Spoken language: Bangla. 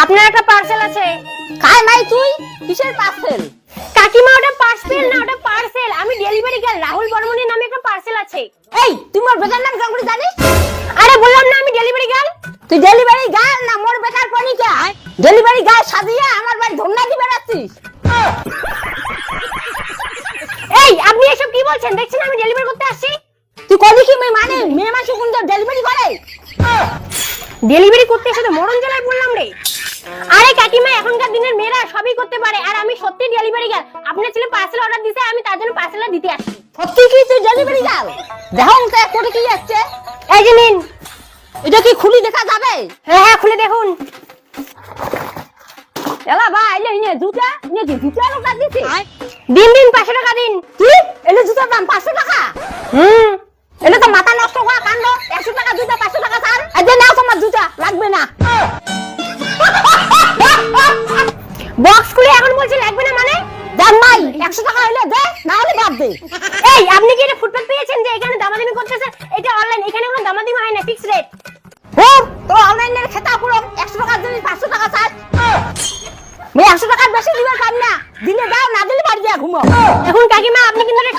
আপনার একটা পার্সেল আছে। কাই নাই তুই কিসের পার্সেল? কাকিমা ওটা পার্সেল না, ওটা পার্সেল। আমি ডেলিভারি গার্ল, রাহুল বর্মনের নামে একটা পার্সেল আছে। এই তুই মোর বেটার নাম কেমন করে জানিস? আরে বললাম না আমি ডেলিভারি গার্ল। তুই ডেলিভারি গার্ল না মোর বেটার পনিকা? ডেলিভারি গার্ল সাজিয়ে আমার বাড়ি ধন্না দিবে রাখছিস? এই আপনি এসব কি বলছেন? দেখছেন আমি ডেলিভারি করতে আসছি। তুই কলি কি মানে মেয়ে মানুষ কোন ডেলিভারি করে? ডেলিভারি করতে এসে তো মরণ জ্বালায় পড়লাম রে। আরে কাকিমা এখনকার দিনের মেয়েরা সবই করতে পারে, আর আমি সত্যি ডেলিভারি গার্ল। আপনার ছেলে পার্সেল অর্ডার দিয়েছে, আমি তার জন্য পার্সেলটা দিতে আসছি। সত্যি কি তুই ডেলিভারি গার্ল? দেখো তো কোটে কি যাচ্ছে? এই যে নিন। এটা কি খুলি দেখা যাবে? হ্যাঁ হ্যাঁ খুলে দেখুন। এলা ভাই এলে জুতা নিয়ে কি জুতা লোকা দিছি? দিন দিন 500 টাকা দিন। কি এলে জুতার দাম 500 টাকা? এটা তো মাথা নষ্ট করা কাণ্ড। 100 টাকা জুতা 500 টাকা ছাড়। এই যে নাও তোমার জুতা লাগবে না। বক্স খুলে এখন বলছি লাগবে না মানে? দাম নাই 100 টাকা হইলে দে, না হলে বাদ দে। এই আপনি কি এটা ফুটপাত পেয়েছেন যে এখানে দামাদামি করতেছেন? এটা অনলাইন, এখানে কোনো দামাদামি হয় না, ফিক্স রেট। ও তো অনলাইনের খেতা পুরো 100 টাকার জিনিস 500 টাকা ছাড়। আমি 100 টাকার বেশি দিবার পারি না। দিলে দাও, না দিলে বাড়ি যা ঘুমো। এখন কাকিমা আপনি কিন্তু এটা